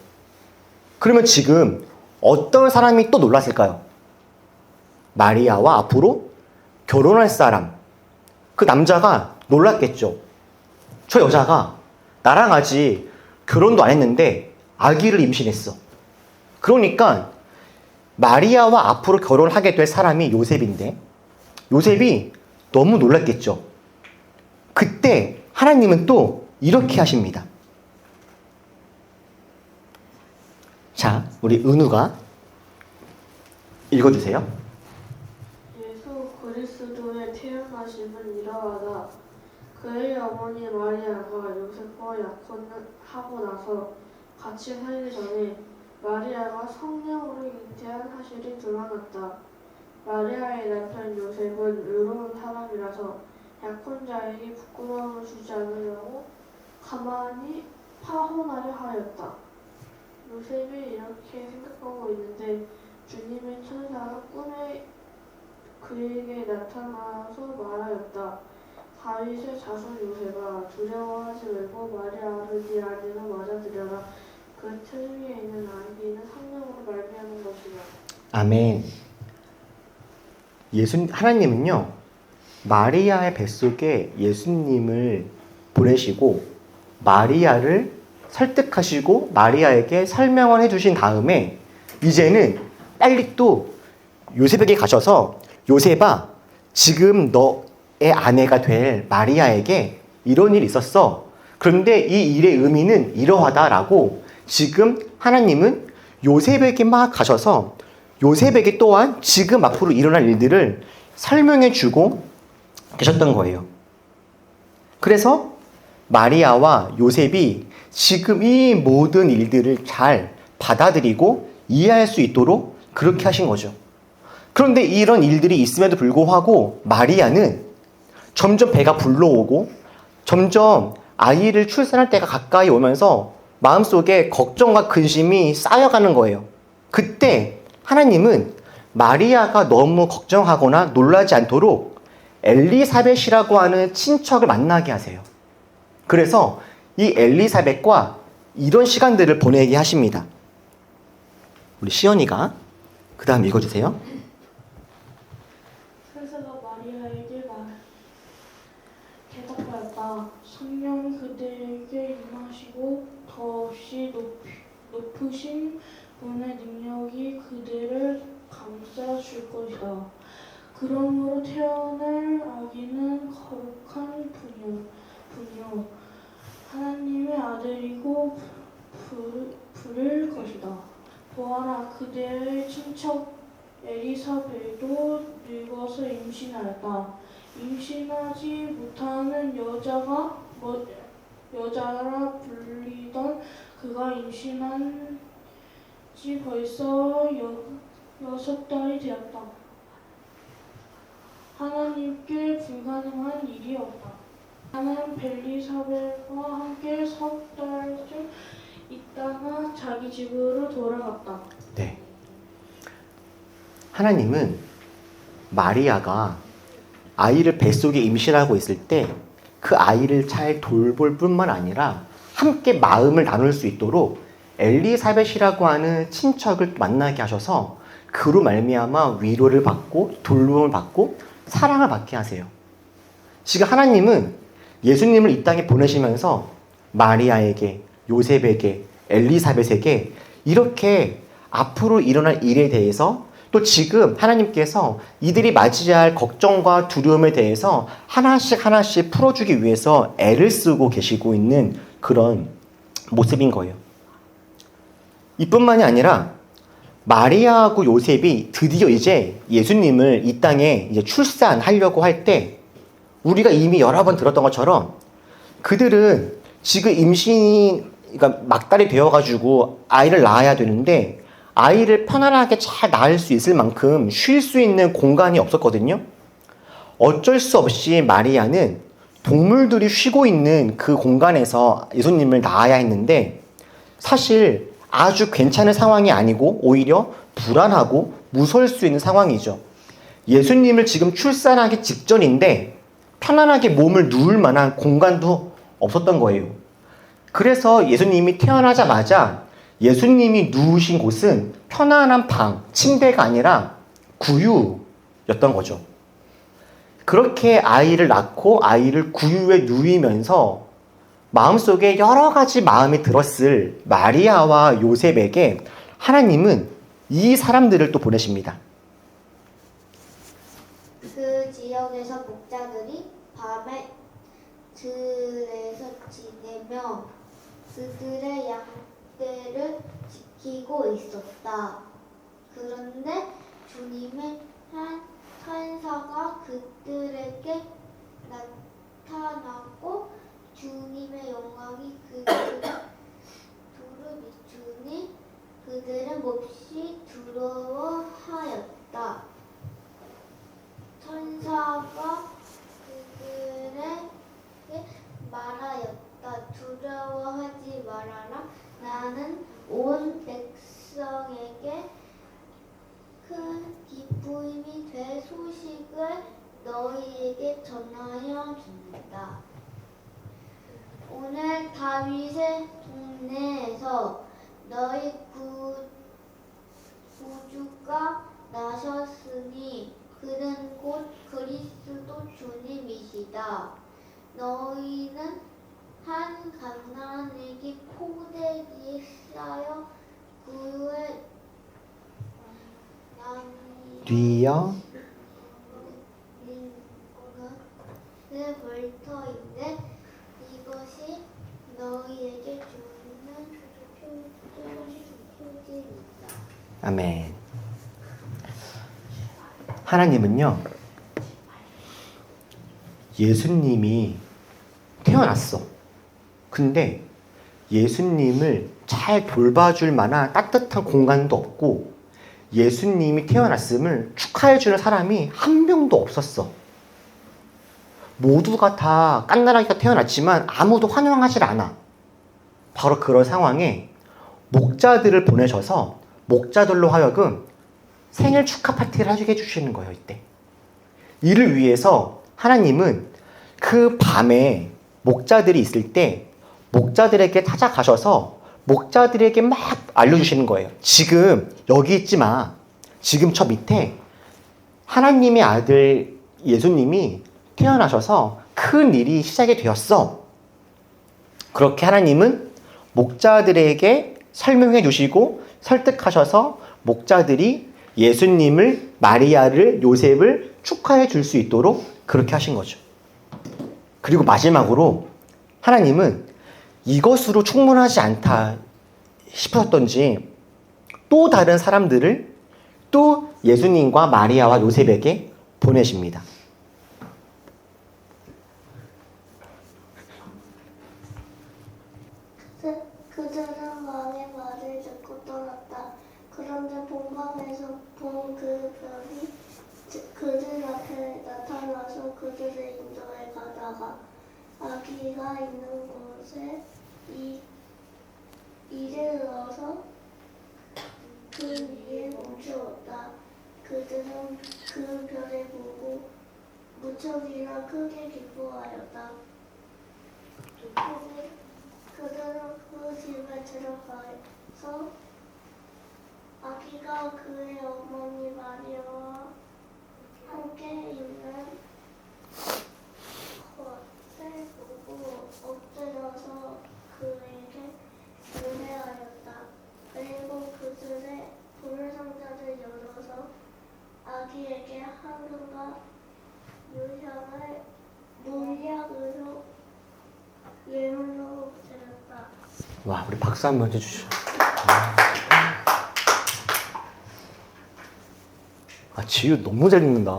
그러면 지금 어떤 사람이 또 놀랐을까요? 마리아와 앞으로 결혼할 사람, 그 남자가 놀랐겠죠. 저 여자가 나랑 아직 결혼도 안 했는데 아기를 임신했어. 그러니까 마리아와 앞으로 결혼하게 될 사람이 요셉인데 요셉이 너무 놀랐겠죠. 그때 하나님은 또 이렇게 하십니다. 자, 우리 은우가 읽어주세요. 예수 그리스도의 태어나심은 이러하다. 그의 어머니 마리아가 요셉과 약혼하고 나서 같이 살기 전에 마리아가 성령으로 잉태한 사실이 드러났다. 마리아의 남편 요셉은 의로운 사람이라서 약혼자에게 부끄러움을 주지 않으려고 가만히 파혼하려 하였다. 요셉이 이렇게 생각하고 있는데 주님의 천사가 꿈에 그에게 나타나서 말하였다. 다윗의 자손 요셉아, 두려워하지 말고 마리아를 네 아내로 맞아들여라. 그 태중에 있는 아기는 성령으로 말미암은 것이다. 아멘. 하나님은요, 마리아의 뱃속에 예수님을 보내시고 마리아를 설득하시고 마리아에게 설명을 해주신 다음에 이제는 빨리 또 요셉에게 가셔서 요셉아, 지금 너의 아내가 될 마리아에게 이런 일이 있었어. 그런데 이 일의 의미는 이러하다라고 지금 하나님은 요셉에게 막 가셔서 요셉에게 또한 지금 앞으로 일어날 일들을 설명해 주고 계셨던 거예요. 그래서 마리아와 요셉이 지금 이 모든 일들을 잘 받아들이고 이해할 수 있도록 그렇게 하신 거죠. 그런데 이런 일들이 있음에도 불구하고 마리아는 점점 배가 불러오고 점점 아이를 출산할 때가 가까이 오면서 마음속에 걱정과 근심이 쌓여가는 거예요. 그때 하나님은 마리아가 너무 걱정하거나 놀라지 않도록 엘리사벳이라고 하는 친척을 만나게 하세요. 그래서 이 엘리사벳과 이런 시간들을 보내게 하십니다. 우리 시연이가 그 다음 읽어주세요. 천사가 마리아에게 대답하였다. 성령 그대에게 임하시고 더없이 높으신 분의 능력이 그대를 감싸줄 것이다. 그러므로 태어날 아기는 거룩한 분이요 하나님의 아들이고 부를 것이다. 보아라, 그대의 친척 엘리사벳도 늙어서 임신하였다. 임신하지 못하는 여자라 불리던 그가 임신한 지 벌써 6달이 되었다. 하나님께 불가능한 일이 없다. 나는 벨리사벳과 함께 석 달쯤 있다가 자기 집으로 돌아갔다. 네. 하나님은 마리아가 아이를 뱃속에 임신하고 있을 때 그 아이를 잘 돌볼 뿐만 아니라 함께 마음을 나눌 수 있도록 엘리사벳이라고 하는 친척을 만나게 하셔서 그로 말미암아 위로를 받고 돌봄을 받고 사랑을 받게 하세요. 지금 하나님은 예수님을 이 땅에 보내시면서 마리아에게, 요셉에게, 엘리사벳에게 이렇게 앞으로 일어날 일에 대해서 또 지금 하나님께서 이들이 맞이할 걱정과 두려움에 대해서 하나씩 풀어주기 위해서 애를 쓰고 계시고 있는 그런 모습인 거예요. 이뿐만이 아니라 마리아하고 요셉이 드디어 이제 예수님을 이 땅에 이제 출산하려고 할 때 우리가 이미 여러 번 들었던 것처럼 그들은 지금 그러니까 막달이 되어가지고 아이를 낳아야 되는데 아이를 편안하게 잘 낳을 수 있을 만큼 쉴 수 있는 공간이 없었거든요. 어쩔 수 없이 마리아는 동물들이 쉬고 있는 그 공간에서 예수님을 낳아야 했는데 사실 아주 괜찮은 상황이 아니고 오히려 불안하고 무서울 수 있는 상황이죠. 예수님을 지금 출산하기 직전인데 편안하게 몸을 누울 만한 공간도 없었던 거예요. 그래서 예수님이 태어나자마자 예수님이 누우신 곳은 편안한 방, 침대가 아니라 구유였던 거죠. 그렇게 아이를 낳고 아이를 구유에 누이면서 마음속에 여러 가지 마음이 들었을 마리아와 요셉에게 하나님은 이 사람들을 또 보내십니다. 그 지역에서 목자들이 밤에 들에서 지내며 그들의 양떼를 지키고 있었다. 그런데 주님의 한 천사가 그들에게 나타났고 주님의 영광이 그들을 비추니 그들은 몹시 두려워하였다. 천사가 그들에게 말하였다. 두려워하지 말아라. 나는 온 백성에게 큰 기쁨이 될 소식을 너희에게 전하여 준다. 오늘 다윗의 동네에서 너희 구주가 나셨으니 그는 곧 그리스도 주님이시다. 너희는 한 가난에게 포대기에 쌓여 구유에 뒤여 벌터인데 이것이 너희에게 주는 표징이다. 아멘. 하나님은요, 예수님이 태어났어. 근데 예수님을 잘 돌봐줄 만한 따뜻한 공간도 없고 예수님이 태어났음을 축하해주는 사람이 한 명도 없었어. 모두가 다 깐나라기가 태어났지만 아무도 환영하지 않아. 바로 그런 상황에 목자들을 보내셔서 목자들로 하여금 생일 축하 파티를 하게 해주시는 거예요. 이때 이를 위해서 하나님은 그 밤에 목자들이 있을 때 목자들에게 찾아가셔서 목자들에게 막 알려주시는 거예요. 지금 여기 있지 마. 지금 저 밑에 하나님의 아들 예수님이 태어나셔서 큰 일이 시작이 되었어. 그렇게 하나님은 목자들에게 설명해 주시고 설득하셔서 목자들이 예수님을, 마리아를, 요셉을 축하해 줄 수 있도록 그렇게 하신 거죠. 그리고 마지막으로 하나님은 이것으로 충분하지 않다 싶었던지 또 다른 사람들을 또 예수님과 마리아와 요셉에게 보내십니다. 그들은 왕의 말을 듣고 떠났다. 그런데 본방에서 본 그 별이 그들 앞에 나타나서 그들의 인도에 가다가 아기가 있는 곳에 이르러서 그 위에 멈추었다. 그들은 그 별을 보고 무척이나 크게 기뻐하였다. 그들은 그 집에 들어가서 아기가 그의 어머니 마리아와 함께 있는 것을 보고 엎드려서 그에게 노래하였다. 그리고 그들의 불 상자를 열어서 아기에게 황금과 물약으로 예물로 드렸다. 와, 우리 박수 한번 해주시죠. 아, 지유 너무 잘 읽는다.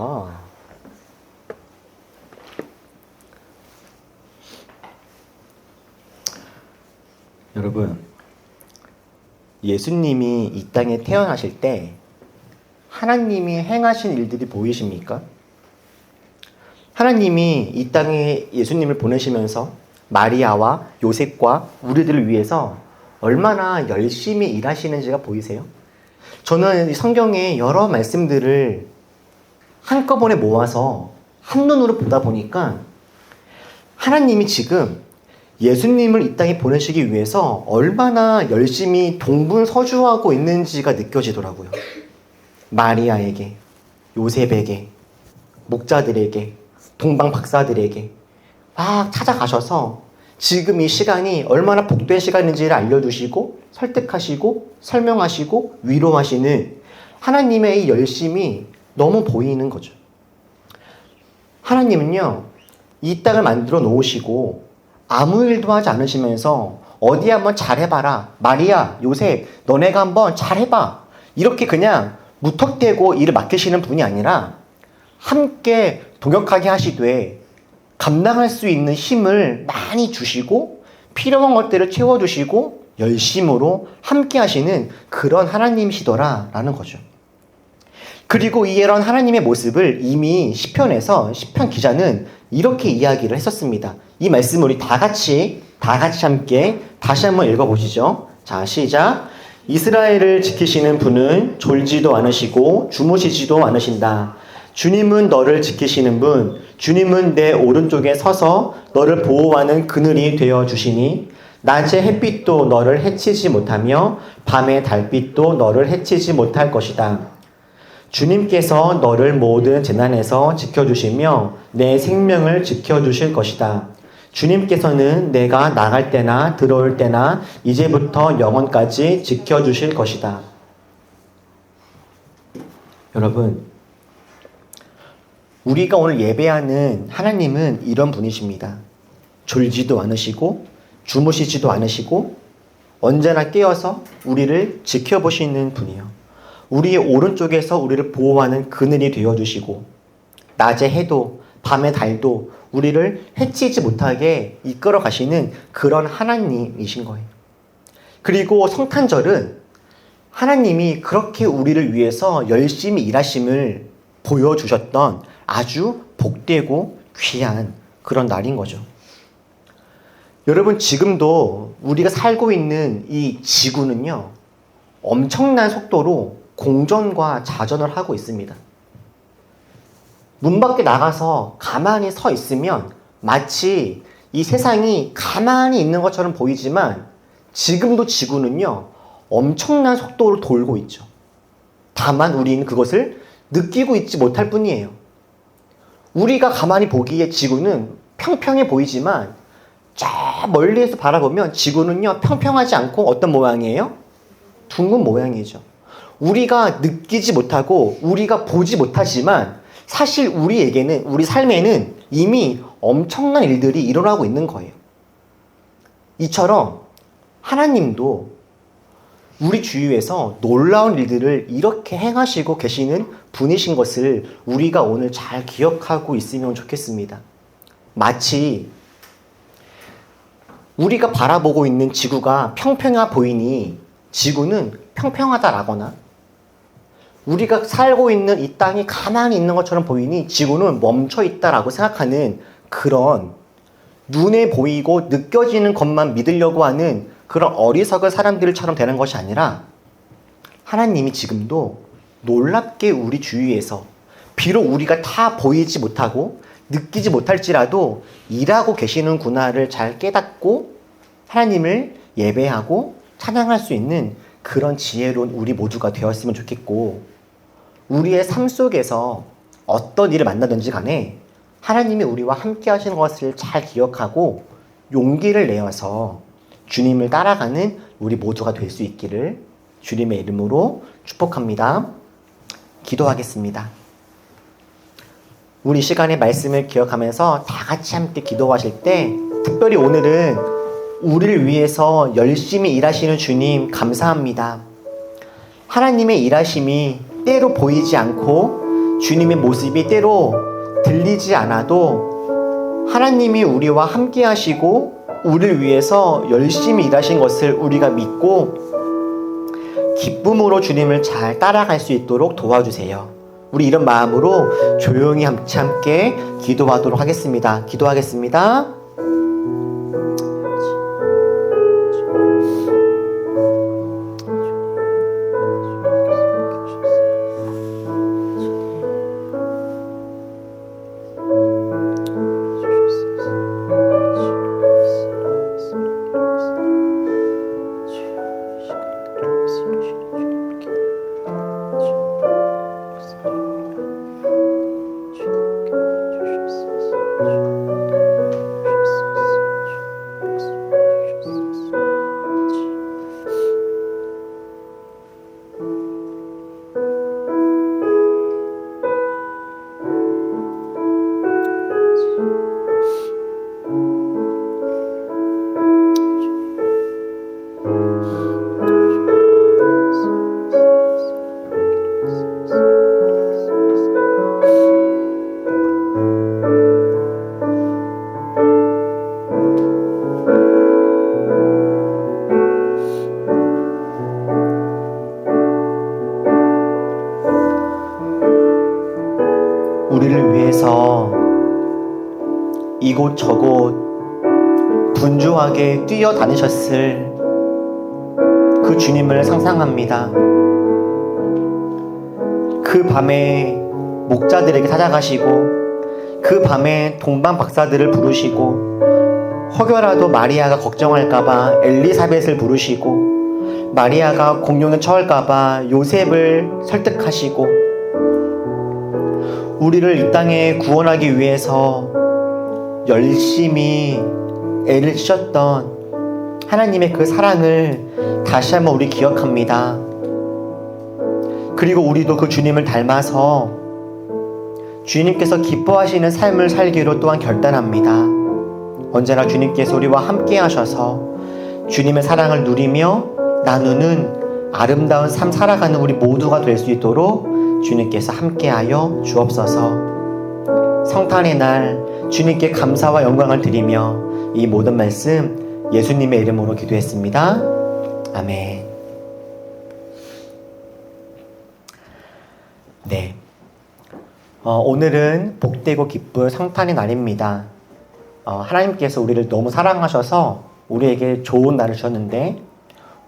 여러분, 예수님이 이 땅에 태어나실 때 하나님이 행하신 일들이 보이십니까? 하나님이 이 땅에 예수님을 보내시면서 마리아와 요셉과 우리들을 위해서 얼마나 열심히 일하시는지가 보이세요? 저는 성경의 여러 말씀들을 한꺼번에 모아서 한눈으로 보다 보니까 하나님이 지금 예수님을 이 땅에 보내시기 위해서 얼마나 열심히 동분서주하고 있는지가 느껴지더라고요. 마리아에게, 요셉에게, 목자들에게, 동방 박사들에게 막 찾아가셔서 지금 이 시간이 얼마나 복된 시간인지를 알려주시고 설득하시고 설명하시고 위로하시는 하나님의 이 열심이 너무 보이는 거죠. 하나님은요, 이 땅을 만들어 놓으시고 아무 일도 하지 않으시면서 어디 한번 잘해봐라. 마리아, 요셉, 너네가 한번 잘해봐. 이렇게 그냥 무턱대고 일을 맡기시는 분이 아니라 함께 동역하게 하시되 감당할 수 있는 힘을 많이 주시고 필요한 것들을 채워주시고 열심으로 함께 하시는 그런 하나님이시더라라는 거죠. 그리고 이런 하나님의 모습을 이미 시편에서 시편 기자는 이렇게 이야기를 했었습니다. 이 말씀을 우리 다 같이 함께 다시 한번 읽어보시죠. 자, 시작. 이스라엘을 지키시는 분은 졸지도 않으시고 주무시지도 않으신다. 주님은 너를 지키시는 분, 주님은 내 오른쪽에 서서 너를 보호하는 그늘이 되어 주시니 낮의 햇빛도 너를 해치지 못하며 밤의 달빛도 너를 해치지 못할 것이다. 주님께서 너를 모든 재난에서 지켜주시며 내 생명을 지켜주실 것이다. 주님께서는 내가 나갈 때나 들어올 때나 이제부터 영원까지 지켜주실 것이다. 여러분, 우리가 오늘 예배하는 하나님은 이런 분이십니다. 졸지도 않으시고 주무시지도 않으시고 언제나 깨어서 우리를 지켜보시는 분이요. 우리의 오른쪽에서 우리를 보호하는 그늘이 되어주시고 낮에 해도 밤에 달도 우리를 해치지 못하게 이끌어 가시는 그런 하나님이신 거예요. 그리고 성탄절은 하나님이 그렇게 우리를 위해서 열심히 일하심을 보여주셨던 아주 복되고 귀한 그런 날인 거죠. 여러분, 지금도 우리가 살고 있는 이 지구는요, 엄청난 속도로 공전과 자전을 하고 있습니다. 문 밖에 나가서 가만히 서 있으면 마치 이 세상이 가만히 있는 것처럼 보이지만 지금도 지구는요, 엄청난 속도로 돌고 있죠. 다만 우리는 그것을 느끼고 있지 못할 뿐이에요. 우리가 가만히 보기에 지구는 평평해 보이지만 저 멀리에서 바라보면 지구는요, 평평하지 않고 어떤 모양이에요? 둥근 모양이죠. 우리가 느끼지 못하고 우리가 보지 못하지만 사실 우리에게는, 우리 삶에는 이미 엄청난 일들이 일어나고 있는 거예요. 이처럼 하나님도 우리 주위에서 놀라운 일들을 이렇게 행하시고 계시는 분이신 것을 우리가 오늘 잘 기억하고 있으면 좋겠습니다. 마치 우리가 바라보고 있는 지구가 평평해 보이니 지구는 평평하다라거나 우리가 살고 있는 이 땅이 가만히 있는 것처럼 보이니 지구는 멈춰 있다라고 생각하는 그런 눈에 보이고 느껴지는 것만 믿으려고 하는 그런 어리석은 사람들처럼 되는 것이 아니라 하나님이 지금도 놀랍게 우리 주위에서 비록 우리가 다 보이지 못하고 느끼지 못할지라도 일하고 계시는구나를 잘 깨닫고 하나님을 예배하고 찬양할 수 있는 그런 지혜로운 우리 모두가 되었으면 좋겠고, 우리의 삶 속에서 어떤 일을 만나든지 간에 하나님이 우리와 함께 하시는 것을 잘 기억하고 용기를 내어서 주님을 따라가는 우리 모두가 될 수 있기를 주님의 이름으로 축복합니다. 기도하겠습니다. 우리 시간의 말씀을 기억하면서 다 같이 함께 기도하실 때, 특별히 오늘은 우리를 위해서 열심히 일하시는 주님 감사합니다. 하나님의 일하심이 때로 보이지 않고 주님의 모습이 때로 들리지 않아도 하나님이 우리와 함께 하시고 우리를 위해서 열심히 일하신 것을 우리가 믿고 기쁨으로 주님을 잘 따라갈 수 있도록 도와주세요. 우리 이런 마음으로 조용히 함께 기도하도록 하겠습니다. 기도하겠습니다. 우리를 위해서 이곳 저곳 분주하게 뛰어다니셨을 그 주님을 상상합니다. 그 밤에 목자들에게 찾아가시고 그 밤에 동방 박사들을 부르시고 혹여라도 마리아가 걱정할까봐 엘리사벳을 부르시고 마리아가 공룡에 처할까봐 요셉을 설득하시고 우리를 이 땅에 구원하기 위해서 열심히 애를 쓰셨던 하나님의 그 사랑을 다시 한번 우리 기억합니다. 그리고 우리도 그 주님을 닮아서 주님께서 기뻐하시는 삶을 살기로 또한 결단합니다. 언제나 주님께서 우리와 함께 하셔서 주님의 사랑을 누리며 나누는 아름다운 삶 살아가는 우리 모두가 될 수 있도록 주님께서 함께하여 주옵소서. 성탄의 날 주님께 감사와 영광을 드리며 이 모든 말씀 예수님의 이름으로 기도했습니다. 아멘. 네. 오늘은 복되고 기쁠 성탄의 날입니다. 하나님께서 우리를 너무 사랑하셔서 우리에게 좋은 날을 주셨는데,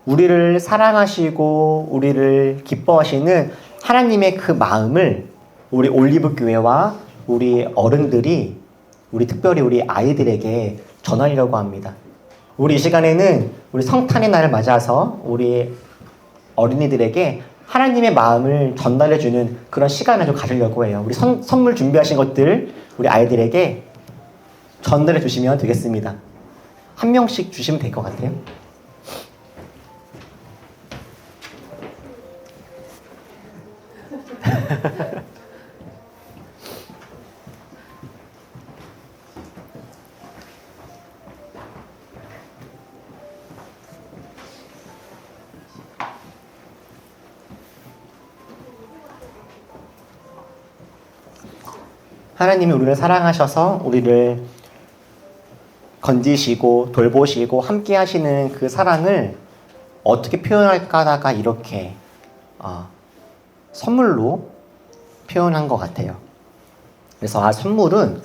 우리를 사랑하시고 우리를 기뻐하시는 하나님의 그 마음을 우리 올리브 교회와 우리 어른들이, 특별히 우리 아이들에게 전하려고 합니다. 우리 이 시간에는 우리 성탄의 날을 맞아서 우리 어린이들에게 하나님의 마음을 전달해주는 그런 시간을 좀 가지려고 해요. 우리 선물 준비하신 것들 우리 아이들에게 전달해 주시면 되겠습니다. 한 명씩 주시면 될 것 같아요. 하나님이 우리를 사랑하셔서 우리를 건지시고 돌보시고 함께 하시는 그 사랑을 어떻게 표현할까 하다가 이렇게 선물로 표현한 것 같아요. 그래서 선물은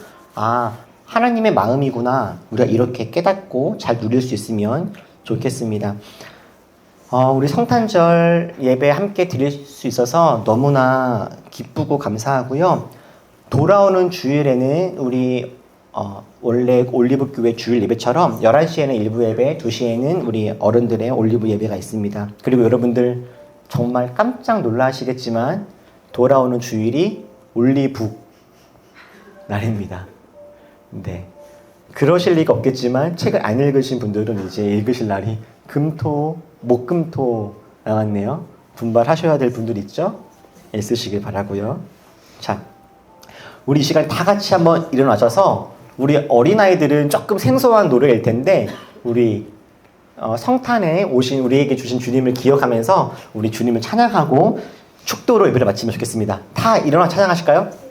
하나님의 마음이구나, 우리가 이렇게 깨닫고 잘 누릴 수 있으면 좋겠습니다. 우리 성탄절 예배 함께 드릴 수 있어서 너무나 기쁘고 감사하고요. 돌아오는 주일에는 우리 원래 올리브 교회 주일 예배처럼 11시에는 일부 예배, 2시에는 우리 어른들의 올리브 예배가 있습니다. 그리고 여러분들 정말 깜짝 놀라시겠지만 돌아오는 주일이 올리브 날입니다. 네. 그러실 리가 없겠지만 책을 안 읽으신 분들은 이제 읽으실 날이 금토, 목금토 나왔네요. 분발하셔야 될 분들 있죠? 애쓰시길 바라고요. 자, 우리 이 시간 다 같이 한번 일어나셔서 우리 어린아이들은 조금 생소한 노래일 텐데 우리 성탄에 오신 우리에게 주신 주님을 기억하면서 우리 주님을 찬양하고 축도로 예배를 마치면 좋겠습니다. 다 일어나 찬양하실까요?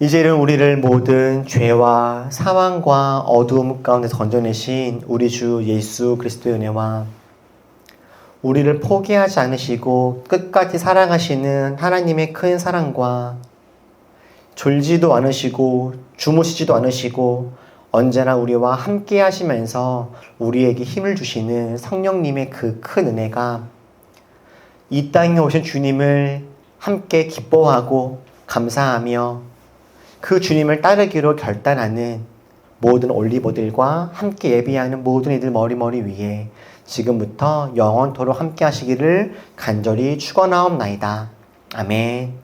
이제는 우리를 모든 죄와 사망과 어두움 가운데 건져내신 우리 주 예수 그리스도의 은혜와 우리를 포기하지 않으시고 끝까지 사랑하시는 하나님의 큰 사랑과 졸지도 않으시고 주무시지도 않으시고 언제나 우리와 함께 하시면서 우리에게 힘을 주시는 성령님의 그 큰 은혜가 이 땅에 오신 주님을 함께 기뻐하고 감사하며 그 주님을 따르기로 결단하는 모든 올리버들과 함께 예비하는 모든 이들 머리 위에 지금부터 영원토록 함께 하시기를 간절히 축원하옵나이다. 아멘.